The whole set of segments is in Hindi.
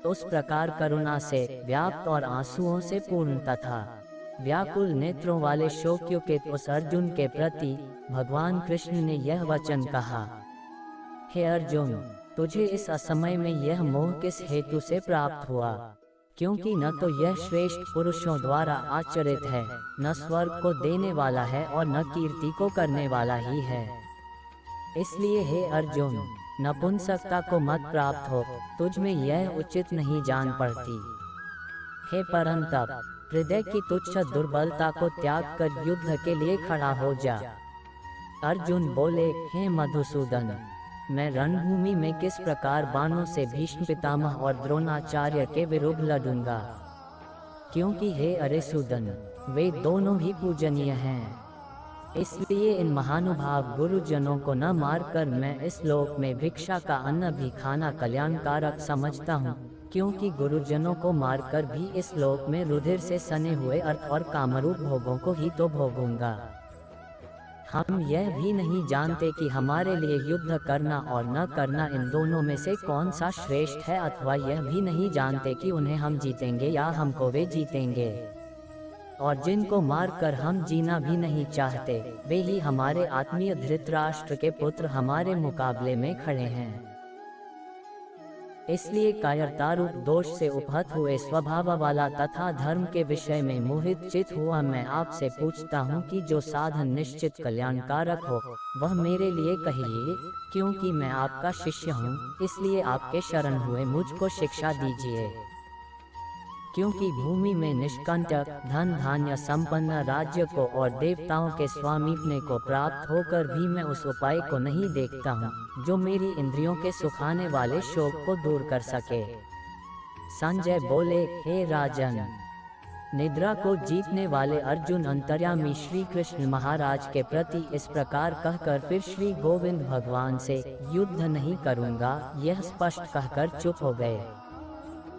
उस प्रकार करुणा से व्याप्त और आंसुओं से पूर्ण तथा व्याकुल नेत्रों वाले शोकयुक्त उस अर्जुन के प्रति भगवान कृष्ण ने यह वचन कहा, हे अर्जुन, तुझे इस असमय में यह मोह किस हेतु से प्राप्त हुआ? क्योंकि न तो यह श्रेष्ठ पुरुषों द्वारा आचरित है, न स्वर्ग को देने वाला है और न कीर्ति को करने वाला ही है। इसलिए हे अर्जुन, नपुंसकता को मत प्राप्त हो, तुझ में यह उचित नहीं जान पड़ती। हे परंतप, हृदय की तुच्छ दुर्बलता को त्याग कर युद्ध के लिए खड़ा हो जा। अर्जुन बोले, हे मधुसूदन, मैं रणभूमि में किस प्रकार बाणों से भीष्म पितामह और द्रोणाचार्य के विरुद्ध लड़ूंगा? क्योंकि हे अरिसूदन, वे दोनों ही पूजनीय हैं। इसलिए इन महानुभाव गुरुजनों को न मारकर मैं इस लोक में भिक्षा का अन्न भी खाना कल्याणकारक समझता हूँ, क्योंकि गुरुजनों को मारकर भी इस लोक में रुधिर से सने हुए अर्थ और कामरूप भोगों को ही तो भोगूंगा। हम यह भी नहीं जानते कि हमारे लिए युद्ध करना और न करना इन दोनों में से कौन सा श्रेष्ठ है, अथवा यह भी नहीं जानते कि उन्हें हम जीतेंगे या हमको वे जीतेंगे। और जिनको मारकर हम जीना भी नहीं चाहते, वे ही हमारे आत्मीय धृतराष्ट्र के पुत्र हमारे मुकाबले में खड़े हैं। इसलिए कायरतारूप दोष से उपहत हुए स्वभाव वाला तथा धर्म के विषय में मोहित चित हुआ मैं आपसे पूछता हूँ कि जो साधन निश्चित कल्याणकारक हो वह मेरे लिए कहिए, क्योंकि मैं आपका शिष्य हूँ, इसलिए आपके शरण हुए मुझको शिक्षा दीजिए। क्योंकि भूमि में निष्कंटक धन धान्य संपन्न राज्य को और देवताओं के स्वामीपने को प्राप्त होकर भी मैं उस उपाय को नहीं देखता हूँ जो मेरी इंद्रियों के सुखाने वाले शोक को दूर कर सके। संजय बोले, हे राजन, निद्रा को जीतने वाले अर्जुन अंतर्यामी श्री कृष्ण महाराज के प्रति इस प्रकार कहकर फिर श्री गोविंद भगवान से युद्ध नहीं करूँगा यह स्पष्ट कहकर चुप हो गए।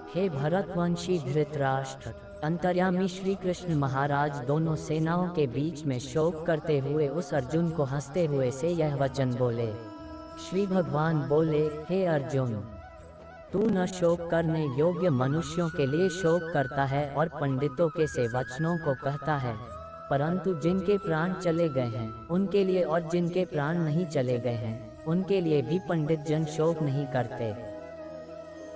हे भरतवंशी धृतराष्ट्र, अंतर्यामी श्री कृष्ण महाराज दोनों सेनाओं के बीच में शोक करते हुए उस अर्जुन को हंसते हुए से यह वचन बोले। श्री भगवान बोले, हे अर्जुन, तू न शोक करने योग्य मनुष्यों के लिए शोक करता है और पंडितों के से वचनों को कहता है, परंतु जिनके प्राण चले गए हैं उनके लिए और जिनके प्राण नहीं चले गए हैं उनके लिए भी पंडित जन शोक नहीं करते।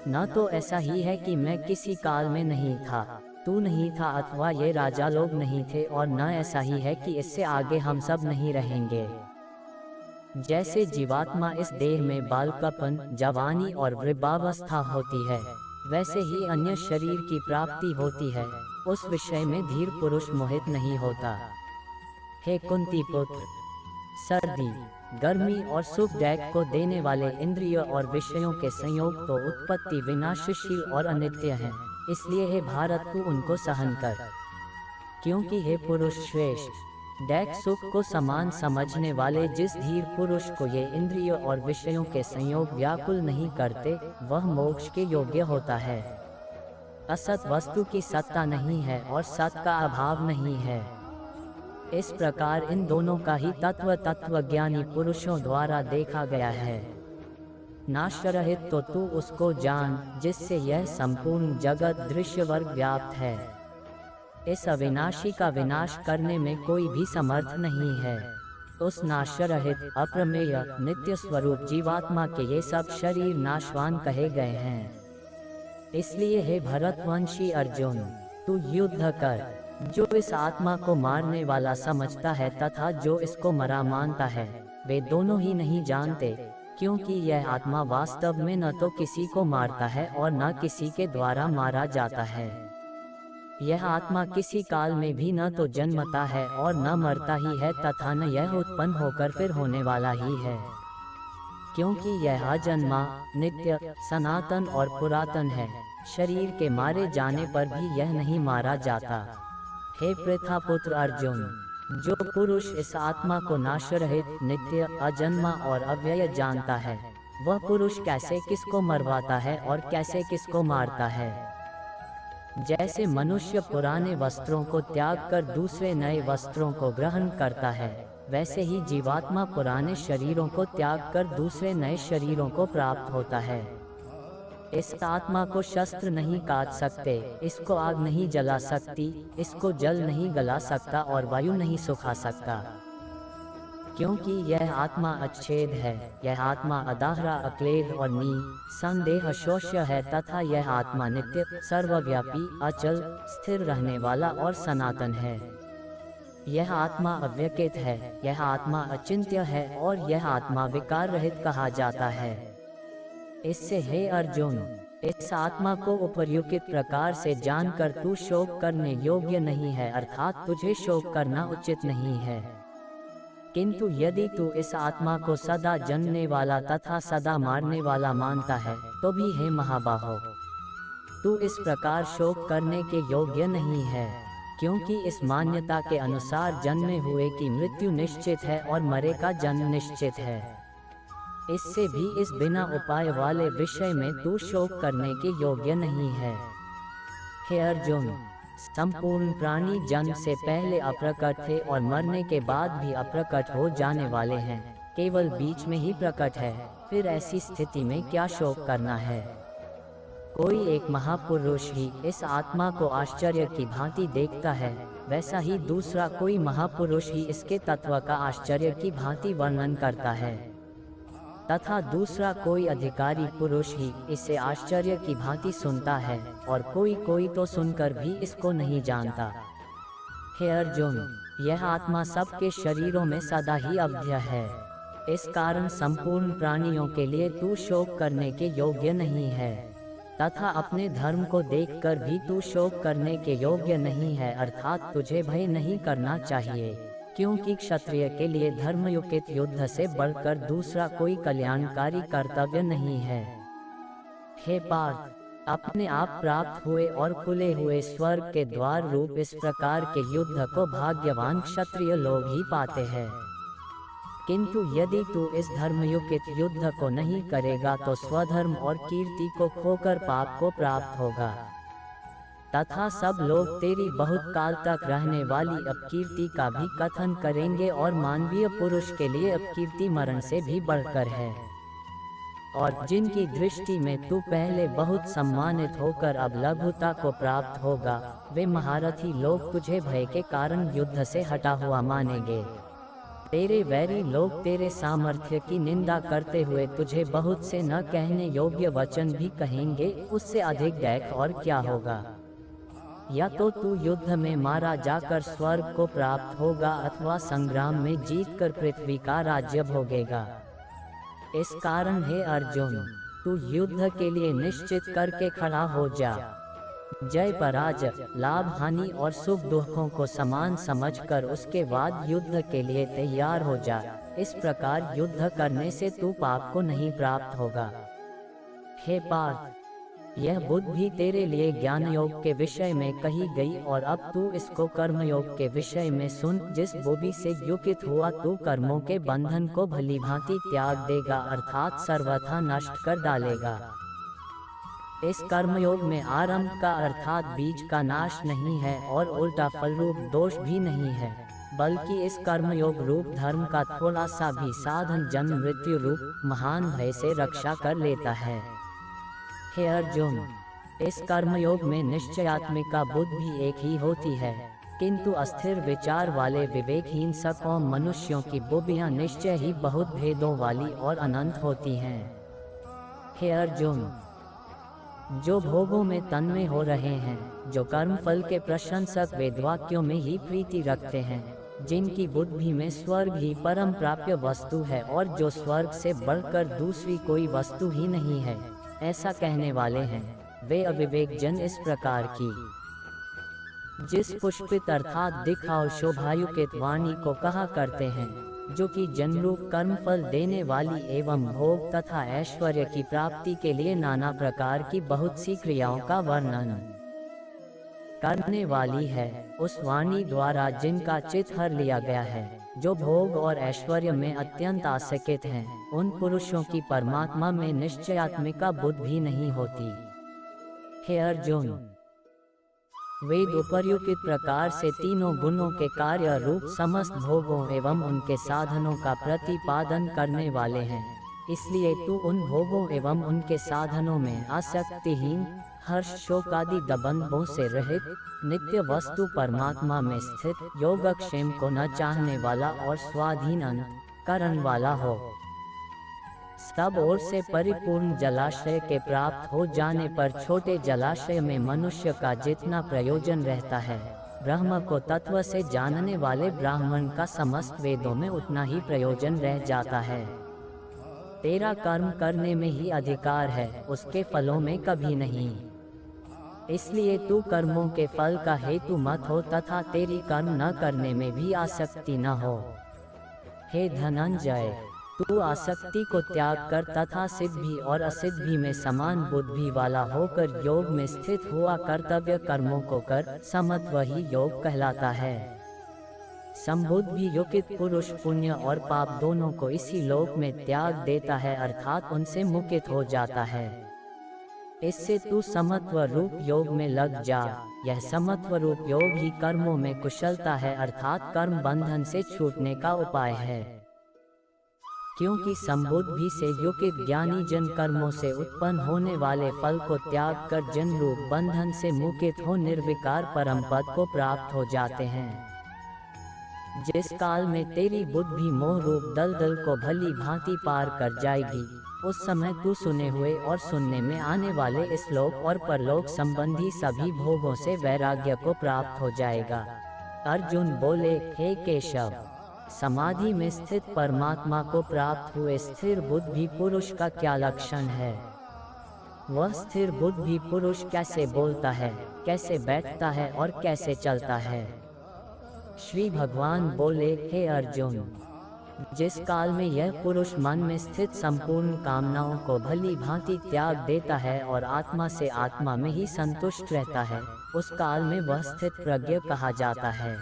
न तो ऐसा ही है कि मैं किसी काल में नहीं था, तू नहीं था, अथवा ये राजा लोग नहीं थे, और न ऐसा ही है कि इससे आगे हम सब नहीं रहेंगे। जैसे जीवात्मा इस देह में बालकपन, जवानी और वृद्धावस्था होती है, वैसे ही अन्य शरीर की प्राप्ति होती है, उस विषय में धीर पुरुष मोहित नहीं होता। हे कुंती पुत्र, सर्दी, गर्मी और सुख दैक को देने वाले इंद्रिय और विषयों के संयोग तो उत्पत्ति विनाशशील और अनित्य हैं, इसलिए हे भारत तू उनको सहन कर। क्योंकि हे पुरुष श्रेष्ठ, दैक सुख को समान समझने वाले जिस धीर पुरुष को ये इंद्रिय और विषयों के संयोग व्याकुल नहीं करते वह मोक्ष के योग्य होता है। असत वस्तु की सत्ता नहीं है और सत का अभाव नहीं है। इस प्रकार इन दोनों का ही तत्वज्ञानी पुरुषों द्वारा देखा गया है। नाशरहित तो तू उसको जान जिससे यह संपूर्ण जगत दृश्य वर्ग व्याप्त है। इस अविनाशी का विनाश करने में कोई भी समर्थ नहीं है। उस नाशरहित अप्रमेय नित्य स्वरूप जीवात्मा के ये सब शरीर नाशवान कहे गए हैं। इसलिए हे भरतवंशी अर्जुन, तू युद्ध कर। जो इस आत्मा को मारने वाला समझता है तथा जो इसको मरा मानता है, वे दोनों ही नहीं जानते, क्योंकि यह आत्मा वास्तव में न तो किसी को मारता है और न किसी के द्वारा मारा जाता है। यह आत्मा किसी काल में भी न तो जन्मता है और न मरता ही है तथा न यह उत्पन्न होकर फिर होने वाला ही है, क्योंकि यह अजन्मा, नित्य, सनातन और पुरातन है। शरीर के मारे जाने पर भी यह नहीं मारा जाता। हे प्रथापुत्र अर्जुन, जो पुरुष इस आत्मा को नाशरहित, नित्य, अजन्मा और अव्यय जानता है, वह पुरुष कैसे किसको मरवाता है और कैसे किसको मारता है। जैसे मनुष्य पुराने वस्त्रों को त्याग कर दूसरे नए वस्त्रों को ग्रहण करता है, वैसे ही जीवात्मा पुराने शरीरों को त्याग कर दूसरे नए शरीरों को प्राप्त होता है। इस आत्मा को शस्त्र नहीं काट सकते, इसको आग नहीं जला सकती, इसको जल नहीं गला सकता और वायु नहीं सुखा सकता, क्योंकि यह आत्मा अच्छेद है। यह आत्मा अदाहरा, अक्लेद और संदेह शोष्य है तथा यह आत्मा नित्य, सर्वव्यापी, अचल, स्थिर रहने वाला और सनातन है। यह आत्मा अव्यक्त है, यह आत्मा अचिंत्य है और यह आत्मा विकार रहित कहा जाता है। इससे हे अर्जुन, इस आत्मा को उपर्युक्त प्रकार से जानकर तू शोक करने योग्य नहीं है, अर्थात तुझे शोक करना उचित नहीं है। किंतु यदि तू इस आत्मा को सदा जन्मने वाला तथा सदा मारने वाला मानता है, तो भी हे महाबाहो, तू इस प्रकार शोक करने के योग्य नहीं है, क्योंकि इस मान्यता के अनुसार जन्मे हुए की मृत्यु निश्चित है और मरे का जन्म निश्चित है। इससे भी इस बिना उपाय वाले विषय में तू शोक करने के योग्य नहीं है। हे अर्जुन, संपूर्ण प्राणी जन्म से पहले अप्रकट थे और मरने के बाद भी अप्रकट हो जाने वाले हैं, केवल बीच में ही प्रकट है। फिर ऐसी स्थिति में क्या शोक करना है? कोई एक महापुरुष ही इस आत्मा को आश्चर्य की भांति देखता है, वैसा ही दूसरा कोई महापुरुष ही इसके तत्व का आश्चर्य की भांति वर्णन करता है, तथा दूसरा कोई अधिकारी पुरुष ही इसे आश्चर्य की भांति सुनता है, और कोई तो सुनकर भी इसको नहीं जानता। हे अर्जुन, यह आत्मा सबके शरीरों में सदा ही अवध्य है। इस कारण संपूर्ण प्राणियों के लिए तू शोक करने के योग्य नहीं है, तथा अपने धर्म को देखकर भी तू शोक करने के योग्य नहीं है, अर्थात तुझे भय नहीं करना चाहिए, क्योंकि क्षत्रिय के लिए धर्मयुक्त युद्ध से बढ़कर दूसरा कोई कल्याणकारी कर्तव्य नहीं है। हे पार्थ, अपने आप प्राप्त हुए और खुले हुए स्वर्ग के द्वार रूप इस प्रकार के युद्ध को भाग्यवान क्षत्रिय लोग ही पाते हैं। किंतु यदि तू इस धर्मयुक्त युद्ध को नहीं करेगा तो स्वधर्म और कीर्ति को खोकर पाप को प्राप्त होगा, तथा सब लोग तेरी बहुत काल तक रहने वाली अपकीर्ति का भी कथन करेंगे, और मानवीय पुरुष के लिए अपकीर्ति मरण से भी बढ़कर है। और जिनकी दृष्टि में तू पहले बहुत सम्मानित होकर अब लघुता को प्राप्त होगा, वे महारथी लोग तुझे भय के कारण युद्ध से हटा हुआ मानेंगे। तेरे वैरी लोग तेरे सामर्थ्य की निंदा करते हुए तुझे बहुत से न कहने योग्य वचन भी कहेंगे, उससे अधिक दैख और क्या होगा। या तो तू युद्ध में मारा जाकर स्वर्ग को प्राप्त होगा, अथवा संग्राम में जीतकर पृथ्वी का राज्य भोगेगा। इस कारण हे अर्जुन, तू युद्ध के लिए निश्चित करके खड़ा हो जा। जय पराजय, लाभ हानि और सुख दुखों को समान समझकर उसके बाद युद्ध के लिए तैयार हो जा। इस प्रकार युद्ध करने से तू पाप को नहीं प्राप्त होगा। हे पार्थ, यह बुद्धि भी तेरे लिए ज्ञान योग के विषय में कही गई, और अब तू इसको कर्म योग के विषय में सुन। जिस बुद्धि से युक्त हुआ तू कर्मों के बंधन को भली भांति त्याग देगा, अर्थात सर्वथा नष्ट कर डालेगा। इस कर्मयोग में आरंभ का अर्थात बीज का नाश नहीं है, और उल्टा फल रूप दोष भी नहीं है, बल्कि इस कर्मयोग रूप धर्म का थोड़ा सा भी साधन जन्म मृत्यु रूप महान भय से रक्षा कर लेता है। हे अर्जुन, इस कर्मयोग में निश्चयात्मिका बुद्धि एक ही होती है, किंतु अस्थिर विचार वाले विवेकहीन सकौं मनुष्यों की बुद्धियां निश्चय ही बहुत भेदों वाली और अनंत होती हैं। हे अर्जुन, जो भोगों में तन्मय हो रहे हैं, जो कर्मफल के प्रशंसक वेदवाक्यों में ही प्रीति रखते हैं, जिनकी बुद्धि में स्वर्ग ही परम प्राप्य वस्तु है और जो स्वर्ग से बढ़कर दूसरी कोई वस्तु ही नहीं है, ऐसा कहने वाले हैं, वे अविवेक जन इस प्रकार की जिस पुष्पित अर्थात दिखाओ शोभायुक्त वाणी को कहा करते हैं, जो कि जन्मरूप कर्मफल देने वाली एवं भोग तथा ऐश्वर्य की प्राप्ति के लिए नाना प्रकार की बहुत सी क्रियाओं का वर्णन करने वाली है, उस वाणी द्वारा जिनका चित्त हर लिया गया है, जो भोग और ऐश्वर्य में अत्यंत आसक्त हैं, उन पुरुषों की परमात्मा में निश्चयात्मिका बुद्धि नहीं होती। हे अर्जुन, वेद उपर्युक्त प्रकार से तीनों गुणों के कार्य रूप समस्त भोगों एवं उनके साधनों का प्रतिपादन करने वाले हैं, इसलिए तू उन भोगों एवं उनके साधनों में आसक्तिहीन, हर्ष शोक आदि दबंधों से रहित, नित्य वस्तु परमात्मा में स्थित, योगक्षेम को न चाहने वाला और स्वाधीन अंतःकरण वाला हो। सब ओर से परिपूर्ण जलाशय के प्राप्त हो जाने पर छोटे जलाशय में मनुष्य का जितना प्रयोजन रहता है, ब्रह्म को तत्व से जानने वाले ब्राह्मण का समस्त वेदों में उतना ही प्रयोजन रह जाता है। तेरा कर्म करने में ही अधिकार है, उसके फलों में कभी नहीं। इसलिए तू कर्मों के फल का हेतु मत हो तथा तेरी कर्म न करने में भी आसक्ति न हो। हे धनंजय, तू आसक्ति को त्याग कर तथा सिद्धि और असिद्धि में समान बुद्धि वाला होकर योग में स्थित हुआ कर्तव्य कर्मों को कर, समत्व ही योग कहलाता है। संबुद्धि युक्त पुरुष पुण्य और पाप दोनों को इसी लोक में त्याग देता है, अर्थात उनसे मुक्त हो जाता है। इससे तू समत्व रूप योग में लग जा। यह समत्व रूप योग ही कर्मों में कुशलता है, अर्थात कर्म बंधन से छूटने का उपाय है। क्योंकि संबुद्धि से युक्त ज्ञानी जन कर्मों से उत्पन्न होने वाले फल को त्याग कर जन रूप बंधन से मुक्त हो निर्विकार परम पद को प्राप्त हो जाते हैं। जिस काल में तेरी बुद्धि मोह रूप दलदल को भली भांति पार कर जाएगी, उस समय तू सुने हुए और सुनने में आने वाले इस लोक और परलोक संबंधी सभी भोगों से वैराग्य को प्राप्त हो जाएगा। अर्जुन बोले, हे केशव, समाधि में स्थित परमात्मा को प्राप्त हुए स्थिर बुद्धि पुरुष का क्या लक्षण है? वह स्थिर बुद्धि पुरुष कैसे बोलता है, कैसे बैठता है और कैसे चलता है? श्री भगवान बोले, हे अर्जुन, जिस काल में यह पुरुष मन में स्थित संपूर्ण कामनाओं को भली भांति त्याग देता है और आत्मा से आत्मा में ही संतुष्ट रहता है, उस काल में वह स्थित प्रज्ञ कहा जाता है।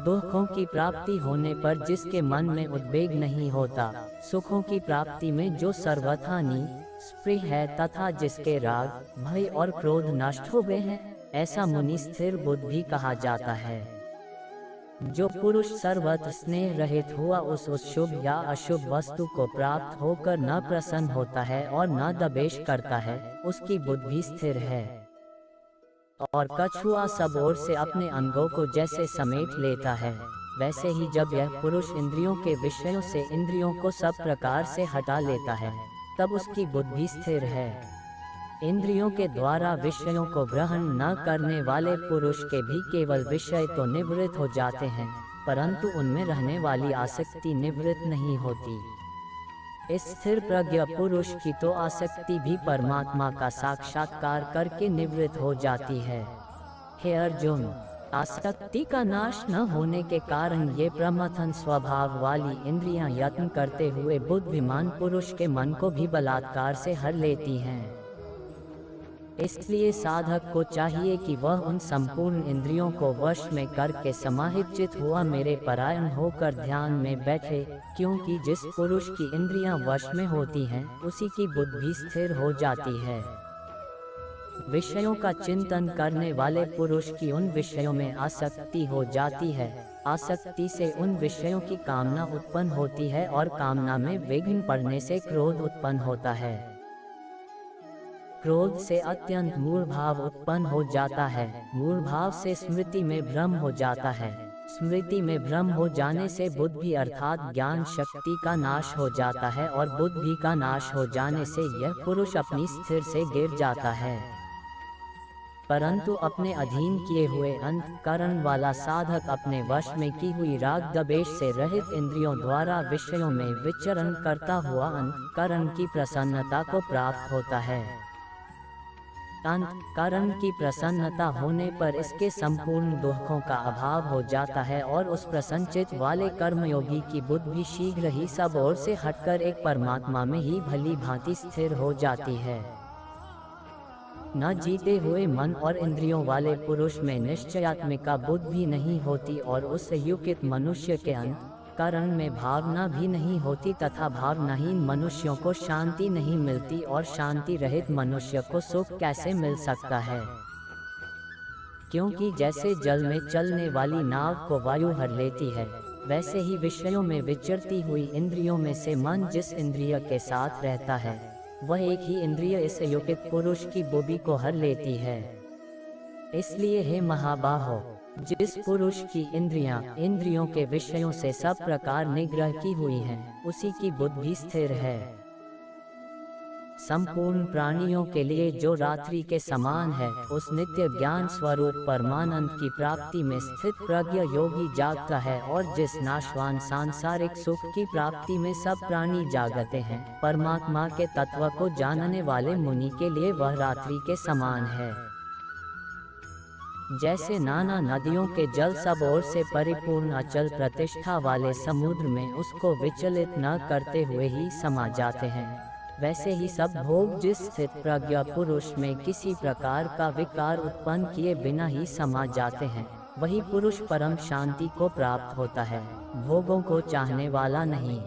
दुखों की प्राप्ति होने पर जिसके मन में उद्वेग नहीं होता, सुखों की प्राप्ति में जो सर्वथा निस्पृह है तथा जिसके राग, भय और क्रोध नष्ट हो गए हैं, ऐसा मुनि स्थिर बुद्धि कहा जाता है। जो पुरुष सर्वत्र स्नेह रहित हुआ उस शुभ या अशुभ वस्तु को प्राप्त होकर न प्रसन्न होता है और न द्वेष करता है, उसकी बुद्धि स्थिर है। और कछुआ सब ओर से अपने अंगों को जैसे समेट लेता है, वैसे ही जब यह पुरुष इंद्रियों के विषयों से इंद्रियों को सब प्रकार से हटा लेता है, तब उसकी बुद्धि स्थिर है। इंद्रियों के द्वारा विषयों को ग्रहण न करने वाले पुरुष के भी केवल विषय तो निवृत्त हो जाते हैं, परंतु उनमें रहने वाली आसक्ति निवृत्त नहीं होती। इस स्थिर प्रज्ञ पुरुष की तो आसक्ति भी परमात्मा का साक्षात्कार करके निवृत्त हो जाती है। हे अर्जुन, आसक्ति का नाश न होने के कारण ये प्रमथन स्वभाव वाली इंद्रियां यत्न करते हुए बुद्धिमान पुरुष के मन को भी बलात्कार से हर लेती हैं। इसलिए साधक को चाहिए कि वह उन संपूर्ण इंद्रियों को वश में करके समाहित चित हुआ मेरे परायण होकर ध्यान में बैठे, क्योंकि जिस पुरुष की इंद्रियां वश में होती हैं, उसी की बुद्धि स्थिर हो जाती है। विषयों का चिंतन करने वाले पुरुष की उन विषयों में आसक्ति हो जाती है। आसक्ति से उन विषयों की कामना उत्पन्न होती है और कामना में विघ्न पड़ने से क्रोध उत्पन्न होता है। क्रोध से अत्यंत मूढ़ भाव उत्पन्न हो जाता है। मूढ़ भाव से स्मृति में भ्रम हो जाता है। स्मृति में भ्रम हो जाने से बुद्धि अर्थात ज्ञान शक्ति का नाश हो जाता है और बुद्धि का नाश हो जाने से यह पुरुष अपनी स्थिर से गिर जाता है। परंतु अपने अधीन किए हुए अंतःकरण वाला साधक अपने वश में की हुई राग द्वेष से रहित इंद्रियों द्वारा विषयों में विचरण करता हुआ अंतःकरण की प्रसन्नता को प्राप्त होता है। अंतःकरण की प्रसन्नता होने पर इसके संपूर्ण दुखों का अभाव हो जाता है और उस प्रसन्नचित वाले कर्मयोगी की बुद्धि शीघ्र ही सब ओर से हटकर एक परमात्मा में ही भली भांति स्थिर हो जाती है। न जीते हुए मन और इंद्रियों वाले पुरुष में निश्चयात्मिका बुद्धि नहीं होती और उस युक्त मनुष्य के अंतःकरण में भावना भी नहीं होती तथा भावनाहीन मनुष्यों को शांति नहीं मिलती और शांति रहित मनुष्य को सुख कैसे मिल सकता है। क्योंकि जैसे जल में चलने वाली नाव को वायु हर लेती है, वैसे ही विषयों में विचरती हुई इंद्रियों में से मन जिस इंद्रिय के साथ रहता है, वह एक ही इंद्रिय इस यौकिक पुरुष की बुद्धि को हर लेती है। इसलिए हे महाबाहो, जिस पुरुष की इंद्रियों के विषयों से सब प्रकार निग्रह की हुई हैं, उसी की बुद्धि स्थिर है। संपूर्ण प्राणियों के लिए जो रात्रि के समान है, उस नित्य ज्ञान स्वरूप परमानंद की प्राप्ति में स्थित प्रज्ञ योगी जागता है, और जिस नाशवान सांसारिक सुख की प्राप्ति में सब प्राणी जागते हैं, परमात्मा के तत्व को जानने वाले मुनि के लिए वह रात्रि के समान है। जैसे नाना नदियों के जल सब ओर से परिपूर्ण अचल प्रतिष्ठा वाले समुद्र में उसको विचलित न करते हुए ही समा जाते हैं, वैसे ही सब भोग जिस स्थित प्रज्ञ पुरुष में किसी प्रकार का विकार उत्पन्न किए बिना ही समा जाते हैं, वही पुरुष परम शांति को प्राप्त होता है, भोगों को चाहने वाला नहीं।